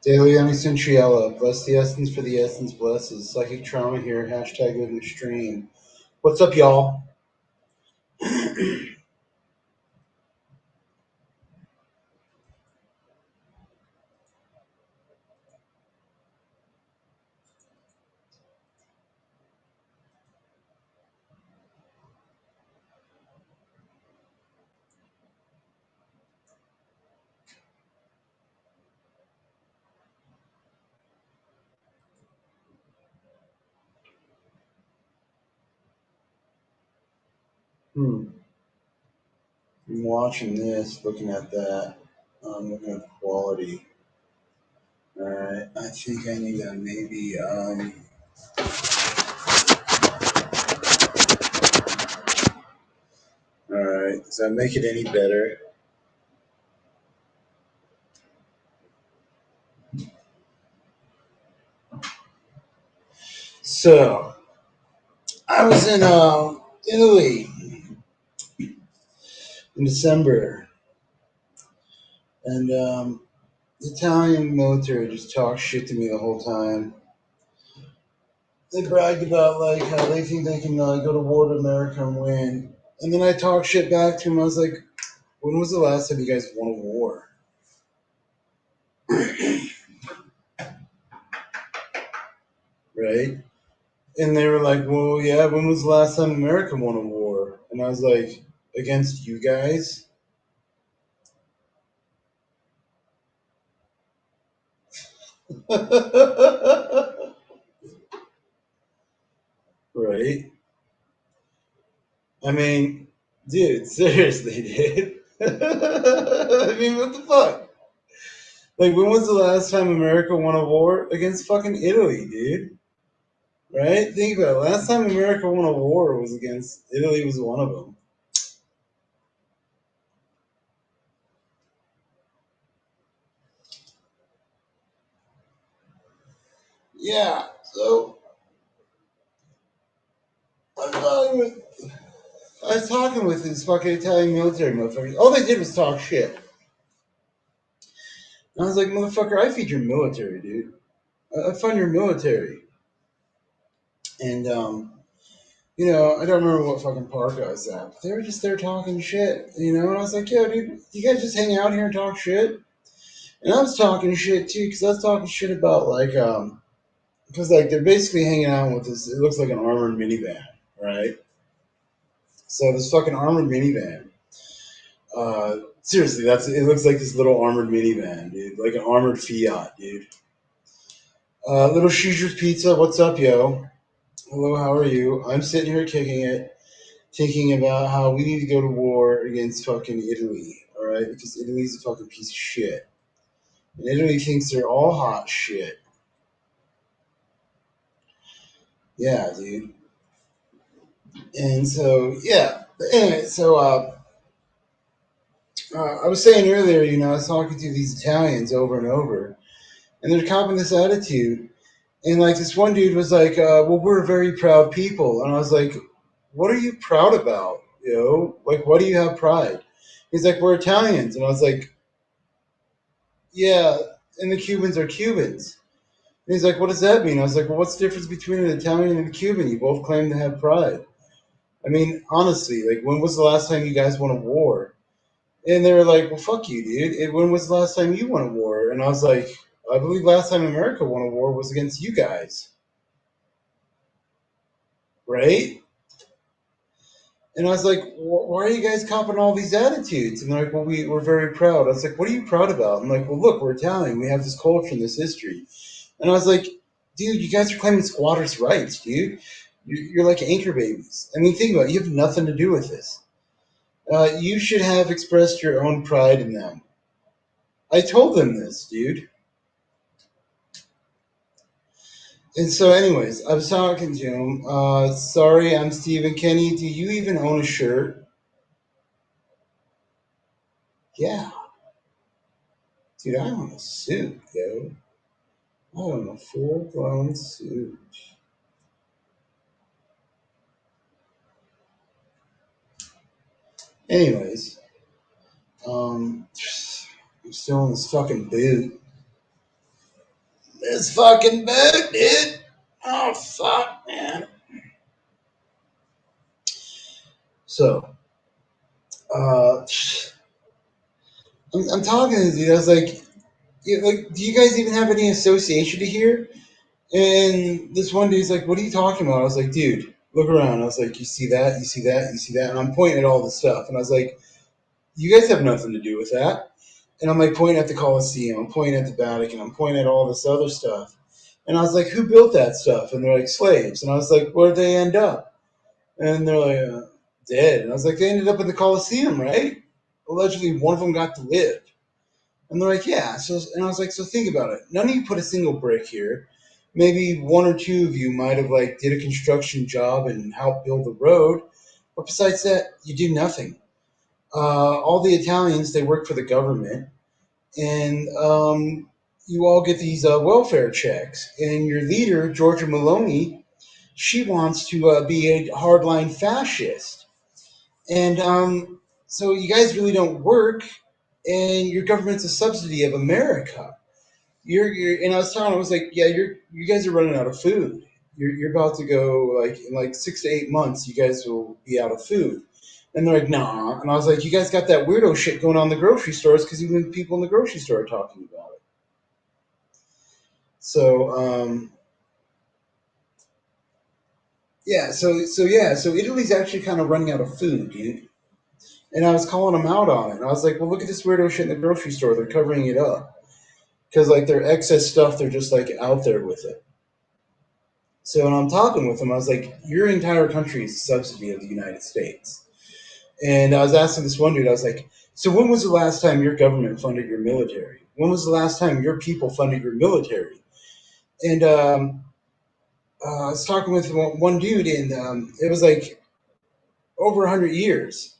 Daily Centriella. Bless the essence for the essence blesses. Psychic trauma here. Hashtag living stream. What's up, y'all? I'm watching this, looking at that. Looking at the quality. Alright, I think I need to maybe, alright, does that make it any better? So, I was in, Italy in December, and, the Italian military just talked shit to me the whole time. They bragged about like how they think they can go to war to America and win. And then I talked shit back to him. I was like, when was the last time you guys won a war? Right? And they were like, well, yeah, when was the last time America won a war? And I was like, against you guys? Right? I mean, dude, seriously, dude. I mean, what the fuck? Like, when was the last time America won a war against fucking Italy, dude? Right? Think about it. Last time America won a war was against Italy. Was one of them. Yeah. So I was talking with these fucking Italian military motherfuckers. All they did was talk shit. And I was like, motherfucker, I feed your military, dude. I fund your military. And I don't remember what fucking park I was at, but they were just there talking shit, And I was like, yo, dude, you guys just hang out here and talk shit. And I was talking shit too, because I was talking shit about because like they're basically hanging out with this. It looks like an armored minivan, right? So this fucking armored minivan. Seriously, that's it. Looks like this little armored minivan, dude, like an armored Fiat, dude. Little Caesar's Pizza. What's up, yo? Hello, how are you? I'm sitting here kicking it, thinking about how we need to go to war against fucking Italy, all right? Because Italy's a fucking piece of shit, and Italy thinks they're all hot shit. Yeah, dude. And so yeah. But anyway, so I was saying earlier, I was talking to these Italians over and over, and they're copping this attitude. And like this one dude was like, "Well, we're very proud people," and I was like, "What are you proud about? Like, why do you have pride?" He's like, "We're Italians," and I was like, "Yeah, and the Cubans are Cubans." And he's like, "What does that mean?" I was like, "Well, what's the difference between an Italian and a Cuban? You both claim to have pride." I mean, honestly, like, when was the last time you guys won a war? And they were like, "Well, fuck you, dude. When was the last time you won a war?" And I was like, "I believe last time America won a war was against you guys, right?" And I was like, "Why are you guys copping all these attitudes?" And they're like, "Well, we're very proud." I was like, "What are you proud about?" I'm like, "Well, look, we're Italian. We have this culture and this history." And I was like, "Dude, you guys are claiming squatters' rights, dude. You're like anchor babies. I mean, think about it. You have nothing to do with this. You should have expressed your own pride in them." I told them this, dude. And so, anyways, I was talking to him. Sorry, I'm Stephen Kenny. Do you even own a shirt? Yeah, dude, I own a suit, yo. I own a full blown suit. Anyways, I'm still in this fucking boot. This fucking boat, dude. Oh, fuck, man. So, uh, I'm talking to the dude. I was like, do you guys even have any association to here? And this one dude's like, what are you talking about? I was like, dude, look around. I was like, you see that? You see that? You see that? And I'm pointing at all this stuff. And I was like, you guys have nothing to do with that. And I'm like pointing at the Colosseum. I'm pointing at the Vatican. I'm pointing at all this other stuff. And I was like, who built that stuff? And they're like, slaves. And I was like, where'd they end up? And they're like, dead. And I was like, they ended up in the Colosseum, right? Allegedly, one of them got to live. And they're like, yeah. So, and I was like, so think about it. None of you put a single brick here. Maybe one or two of you might have like did a construction job and helped build the road, but besides that, you do nothing. All the Italians, they work for the government, and you all get these welfare checks. And your leader, Giorgia Meloni, she wants to be a hardline fascist. And so you guys really don't work, and your government's a subsidy of America. And I was telling him, I was like, yeah, you guys are running out of food. You're about to go like in like 6 to 8 months, you guys will be out of food. And they're like, nah. And I was like, you guys got that weirdo shit going on in the grocery stores because even people in the grocery store are talking about it. So yeah, so Italy's actually kind of running out of food, dude. And I was calling them out on it. And I was like, well, look at this weirdo shit in the grocery store. They're covering it up because like their excess stuff, they're just like out there with it. So when I'm talking with them, I was like, your entire country is a subsidy of the United States. And I was asking this one dude, I was like, so when was the last time your government funded your military? When was the last time your people funded your military? And I was talking with one dude, and it was like over 100 years.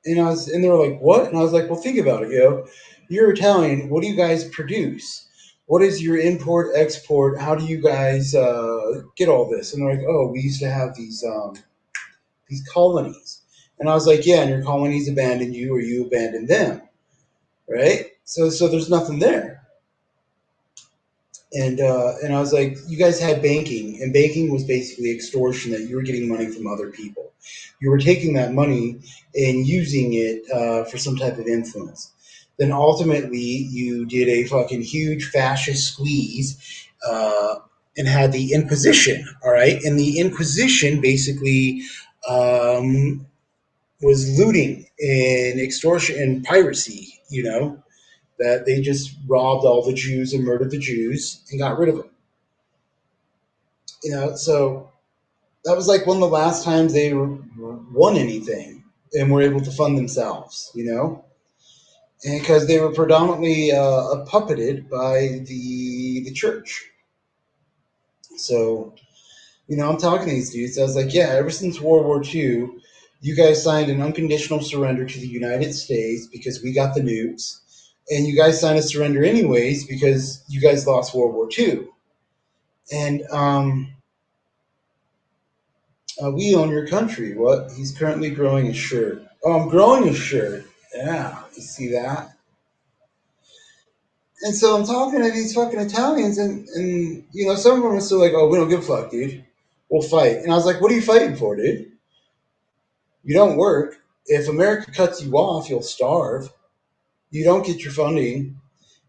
And they were like, what? And I was like, well, think about it, yo. You're Italian. What do you guys produce? What is your import export? How do you guys get all this? And they're like, oh, we used to have these colonies. And I was like, yeah, and your colonies abandoned you, or you abandoned them, right? So there's nothing there. And I was like, you guys had banking, and banking was basically extortion, that you were getting money from other people. You were taking that money and using it for some type of influence. Then ultimately, you did a fucking huge fascist squeeze uh, and had the Inquisition. All right, and the Inquisition basically um, was looting and extortion and piracy. That they just robbed all the Jews and murdered the Jews and got rid of them. So that was like one of the last times they won anything and were able to fund themselves. And because they were predominantly puppeted by the church. So I'm talking to these dudes. I was like, yeah, ever since World War II, you guys signed an unconditional surrender to the United States because we got the nukes. And you guys signed a surrender anyways because you guys lost World War II. And we own your country. What? He's currently growing a shirt. Oh, I'm growing a shirt. Yeah, you see that? And so I'm talking to these fucking Italians, and some of them are still like, oh, we don't give a fuck, dude. We'll fight. And I was like, what are you fighting for, dude? You don't work. If America cuts you off, you'll starve. You don't get your funding.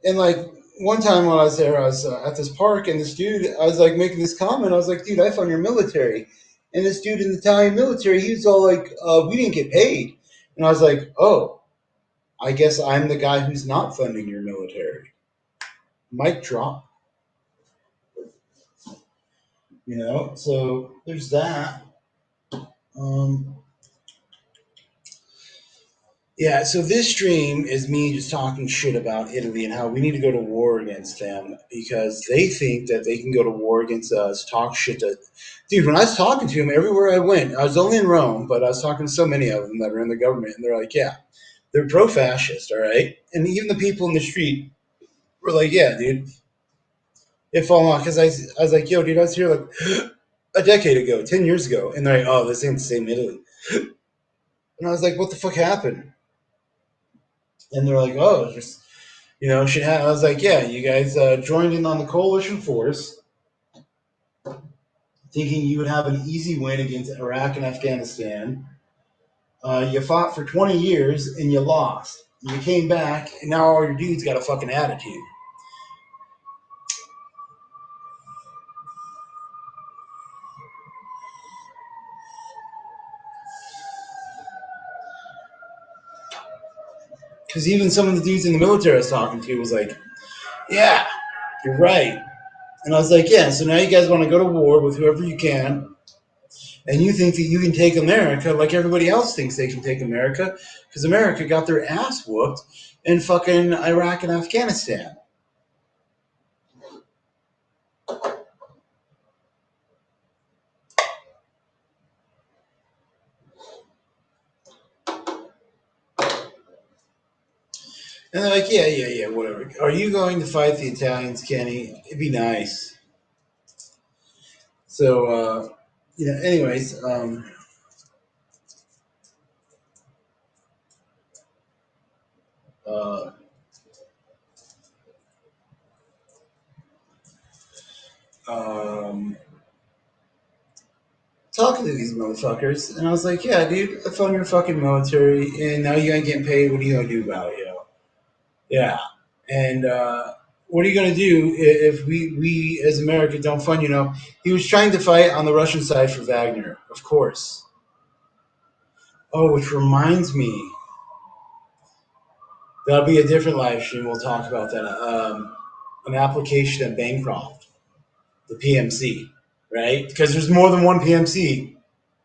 And like one time when I was there, I was at this park, and this dude, I was like making this comment. I was like, dude, I fund your military. And this dude in the Italian military, he was all like, we didn't get paid. And I was like, oh, I guess I'm the guy who's not funding your military. Mic drop. So there's that. Um, Yeah, so this stream is me just talking shit about Italy and how we need to go to war against them because they think that they can go to war against us, talk shit to. Dude, when I was talking to them everywhere I went, I was only in Rome, but I was talking to so many of them that are in the government, and they're like, yeah, they're pro fascist, all right? And even the people in the street were like, yeah, dude, it fall on. Because I was like, yo, dude, I was here like a decade ago, 10 years ago. And they're like, oh, this ain't the same Italy. And I was like, what the fuck happened? And they're like, oh, it's just I was like, yeah, you guys joined in on the coalition force, thinking you would have an easy win against Iraq and Afghanistan. You fought for 20 years and you lost. You came back, and now all your dudes got a fucking attitude. Because even some of the dudes in the military I was talking to was like, yeah, you're right. And I was like, yeah, so now you guys want to go to war with whoever you can, and you think that you can take America like everybody else thinks they can take America, because America got their ass whooped in fucking Iraq and Afghanistan. And they're like, yeah, whatever. Are you going to fight the Italians, Kenny? It'd be nice. So, anyways, uh, um, talking to these motherfuckers, and I was like, yeah, dude, I found your fucking military, and now you ain't getting paid. What are you gonna do about it, yo? Yeah. And what are you gonna do if we as America don't fund? He was trying to fight on the Russian side for Wagner, of course. Oh, which reminds me, that'll be a different live stream. We'll talk about that. An application at Bancroft, the PMC, right? Because there's more than one PMC,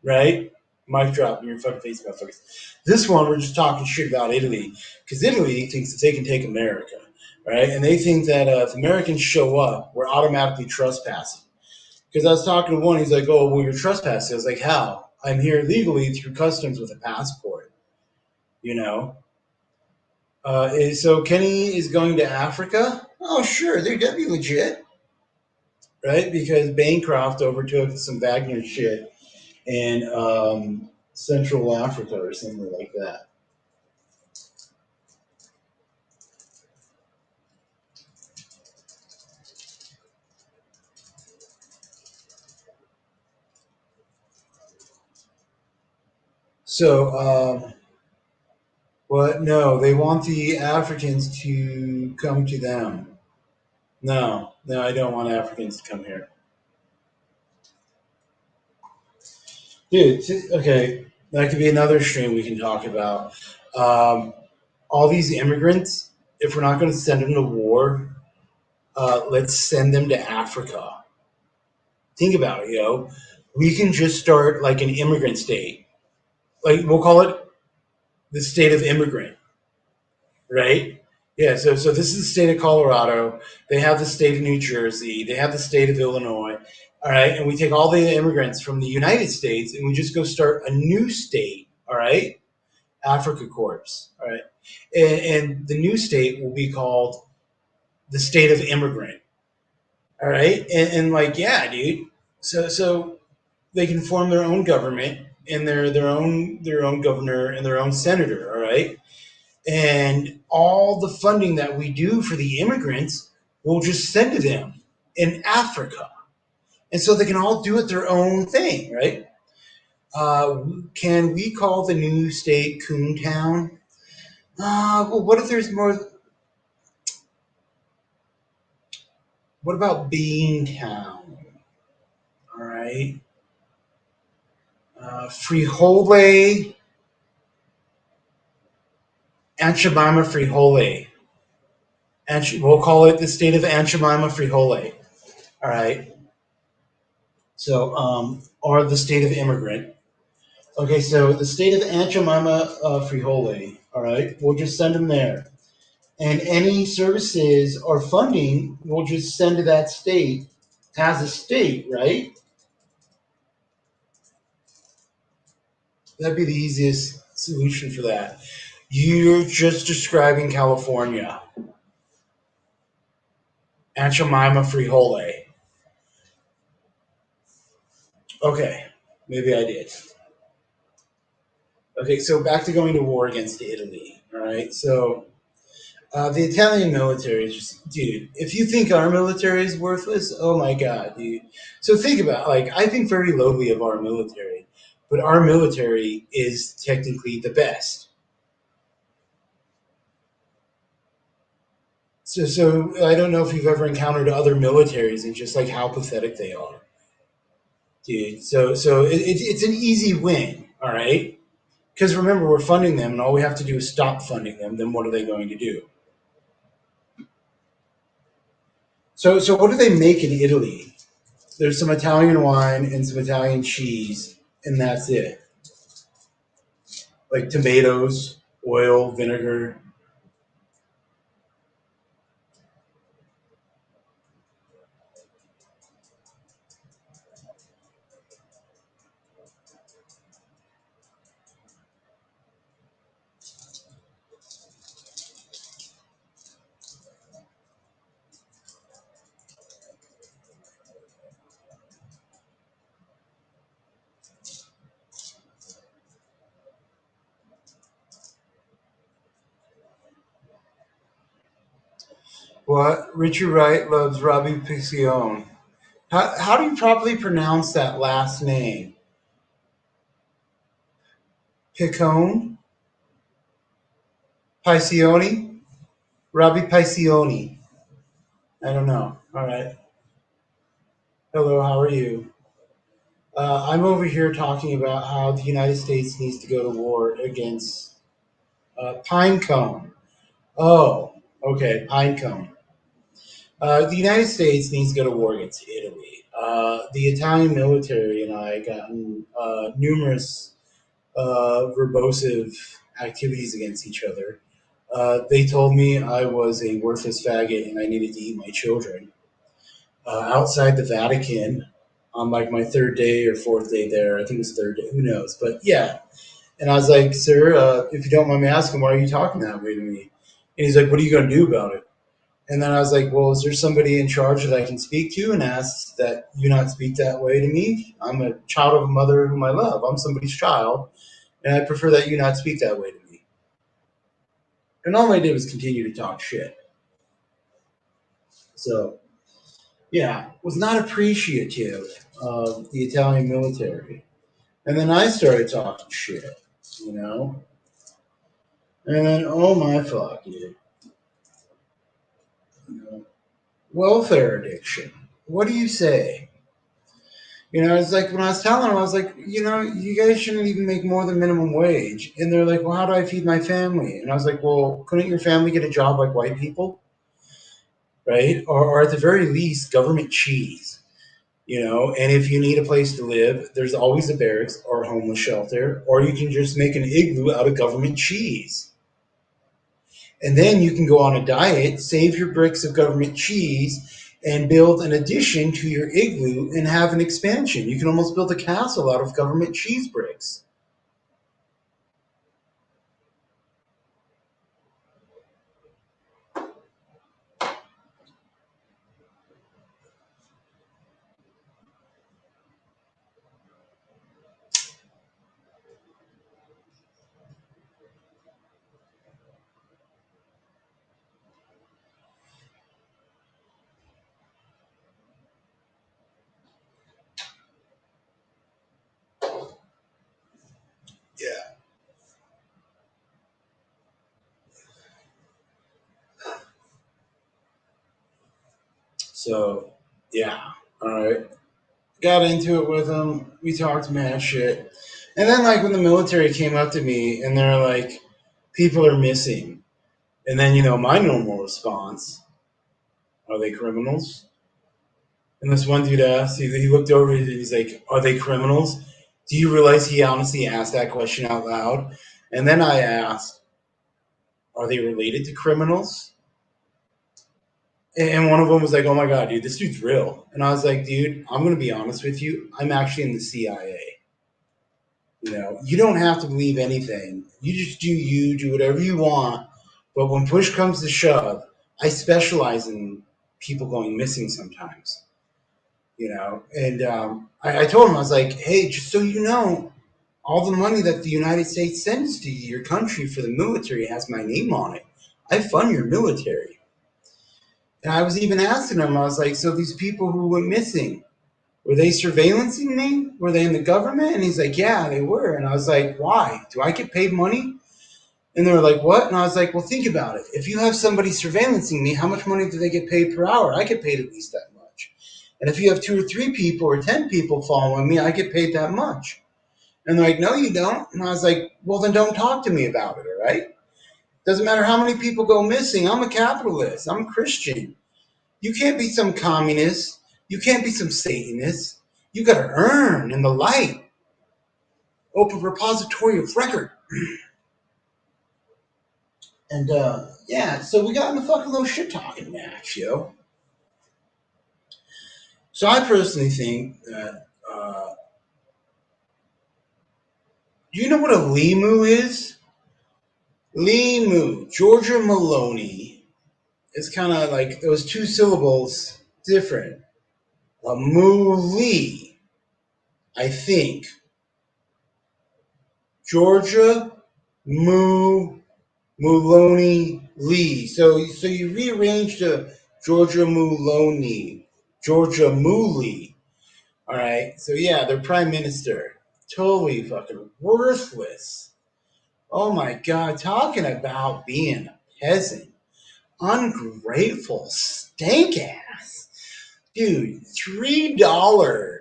right? Mic drop in your fucking face, motherfuckers. This one, we're just talking shit about Italy, because Italy thinks that they can take America, right? And they think that if Americans show up, we're automatically trespassing. Because I was talking to one, he's like, "Oh, well, you're trespassing." I was like, "How? I'm here legally through customs with a passport." You know. So Kenny is going to Africa. Oh, sure, they're definitely legit, right? Because Bancroft overtook some Wagner shit in Central Africa or something like that. So, what? No, they want the Africans to come to them. No, no, I don't want Africans to come here, dude. Okay, that could be another stream we can talk about. Um, all these immigrants, if we're not going to send them to war, let's send them to Africa. Think about it, we can just start like an immigrant state. Like we'll call it the state of immigrant, right? Yeah, so this is the state of Colorado. They have the state of New Jersey. They have the state of Illinois. All right, and we take all the immigrants from the United States and we just go start a new state. All right, Africa Corps. All right, and the new state will be called the state of immigrant. All right, and like yeah, dude. So they can form their own government and their own governor and their own senator. All right, and all the funding that we do for the immigrants, we'll just send to them in Africa, and so they can all do it their own thing, right? Can we call the new state Coontown? Well, what if there's more? What about Beantown? All right, Frijole, Anchibama Frijole. We'll call it the state of Anchibama Frijole. All right. So, or the state of immigrant. Okay, so the state of Anchimama Frijole, all right, we'll just send them there. And any services or funding, we'll just send to that state as a state, right? That'd be the easiest solution for that. You're just describing California. Anchimama Frijole. Okay, maybe I did. Okay, so back to going to war against Italy, all right? So The Italian military is just, dude. If you think our military is worthless, oh my god, dude. So think about, like, I think very lowly of our military, but our military is technically the best. So I don't know if you've ever encountered other militaries and just like how pathetic they are, dude. It's an easy win, all right? Because remember, we're funding them, and all we have to do is stop funding them. Then what are they going to do? So what do they make in Italy? There's some Italian wine and some Italian cheese, and that's it. Like tomatoes, oil, vinegar. What? Richard Wright loves Robbie Piccione. How do you properly pronounce that last name? Picone? Piccione? Robbie Piccione. I don't know. All right. Hello, how are you? I'm over here talking about how the United States needs to go to war against Pinecone. Oh, okay, Pinecone. The United States needs to go to war against Italy. The Italian military and I gotten numerous verbosive activities against each other. They told me I was a worthless faggot and I needed to eat my children. Outside the Vatican, on like my third day or fourth day there, I think it was third day, who knows? But yeah, and I was like, "Sir, if you don't mind me asking, why are you talking that way to me?" And he's like, "What are you going to do about it?" And then I was like, "Well, is there somebody in charge that I can speak to and ask that you not speak that way to me? I'm a child of a mother whom I love. I'm somebody's child, and I prefer that you not speak that way to me." And all I did was continue to talk shit. So, yeah, was not appreciative of the Italian military. And then I started talking shit, you know? And then, oh my fuck, dude. You know, welfare addiction. What do you say? You know, it's like when I was telling them, I was like, you know, you guys shouldn't even make more than minimum wage. And they're like, well, how do I feed my family? And I was like, well, couldn't your family get a job like white people? Right? Or at the very least, government cheese. You know, and if you need a place to live, there's always a barracks or a homeless shelter, or you can just make an igloo out of government cheese. And then you can go on a diet, save your bricks of government cheese, and build an addition to your igloo and have an expansion. You can almost build a castle out of government cheese bricks. Yeah. So, yeah. All right. Got into it with them. We talked mad shit. And then, like, when the military came up to me and they're like, people are missing. And then, my normal response, are they criminals? And this one dude asked, he looked over and he's like, are they criminals? Do you realize he honestly asked that question out loud? And then I asked, are they related to criminals? And one of them was like, oh my God, dude, this dude's real. And I was like, dude, I'm going to be honest with you. I'm actually in the CIA. You don't have to believe anything. You just do whatever you want. But when push comes to shove, I specialize in people going missing sometimes. And I told him, I was like, hey, just so you know, all the money that the United States sends to your country for the military has my name on it. I fund your military. And I was even asking him, I was like, so these people who went missing, were they surveillancing me? Were they in the government? And he's like, yeah, they were. And I was like, why? Do I get paid money? And they were like, what? And I was like, well, think about it. If you have somebody surveillancing me, how much money do they get paid per hour? I get paid at least that much. And if you have 2 or 3 people or 10 people following me, I get paid that much. And they're like, no, you don't. And I was like, well, then don't talk to me about it, all right? Doesn't matter how many people go missing. I'm a capitalist. I'm a Christian. You can't be some communist. You can't be some Satanist. You got to earn in the light. Open repository of record. And yeah, so we got in a fucking little shit talking match, yo. So I personally think that, do you know what a limu is? Limu, Georgia Maloney. It's kind of like those 2 syllables different. A moolie, I think. Georgia Muloney Lee. So you rearranged the Georgia Muloney, Georgia Mooley. All right. So yeah, their prime minister, totally fucking worthless. Oh my god, talking about being a peasant, ungrateful stank ass, dude. $3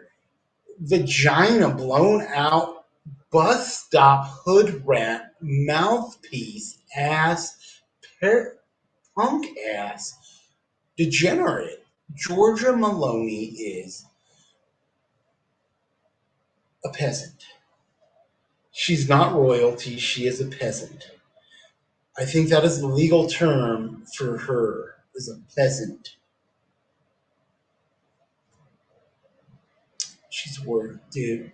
vagina blown out bus stop hood rat mouthpiece ass punk ass degenerate. Georgia Maloney is a peasant. She's not royalty, she is a peasant. I think that is the legal term for her, is a peasant. She's worth, dude.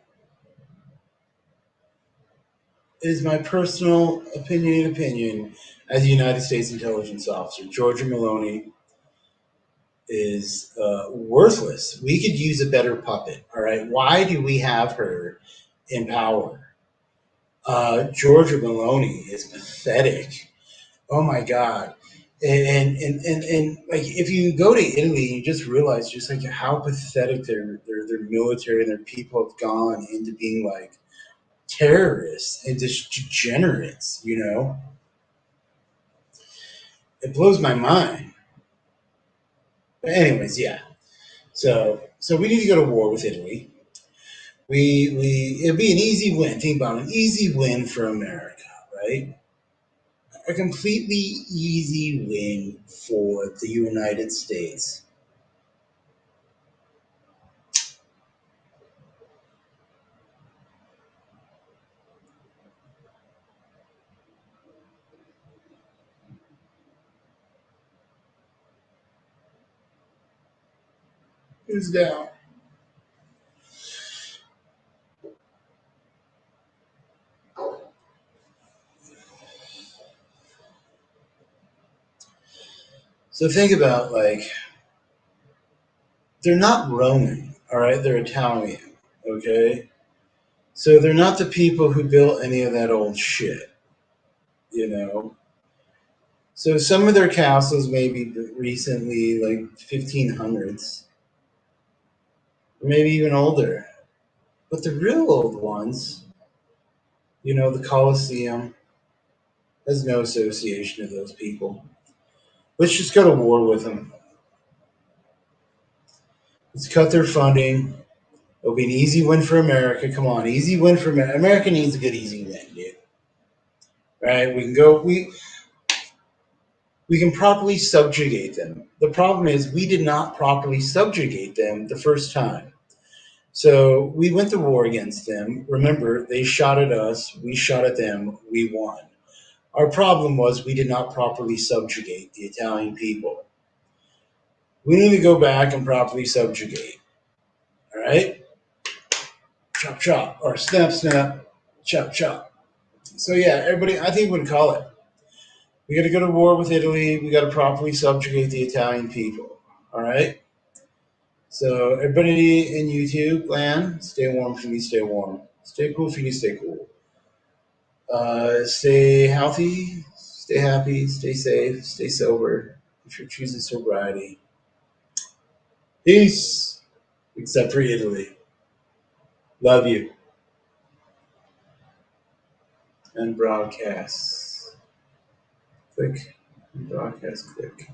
It is my personal opinion as a United States intelligence officer. Georgia Maloney is worthless. We could use a better puppet. All right. Why do we have her in power? Georgia Maloney is pathetic. Oh my God. And like if you go to Italy, you just realize just like how pathetic their military and their people have gone into being like terrorists and just degenerates. It blows my mind. But anyways, yeah. So we need to go to war with Italy. We it'd be an easy win. Think about an easy win for America, right? A completely easy win for the United States. Who's down? So think about like they're not Roman, all right? They're Italian, okay? So they're not the people who built any of that old shit, you know. So some of their castles maybe recently like 1500s, or maybe even older. But the real old ones, the Colosseum, has no association of those people. Let's just go to war with them. Let's cut their funding. It'll be an easy win for America. Come on, easy win for America. America needs a good easy win, dude. Right? We can go. We can properly subjugate them. The problem is we did not properly subjugate them the first time. So we went to war against them. Remember, they shot at us. We shot at them. We won. Our problem was we did not properly subjugate the Italian people. We need to go back and properly subjugate. All right? Chop, chop. Or snap, snap. Chop, chop. So, yeah, everybody, I think we would call it. We got to go to war with Italy. We got to properly subjugate the Italian people. All right? So, everybody in YouTube land, stay warm if you need to stay warm. Stay cool if you need to stay cool. Stay healthy. Stay happy, stay safe, stay sober. If you're choosing sobriety, peace. Except for Italy. Love you. And broadcast. Click. Broadcast. Click.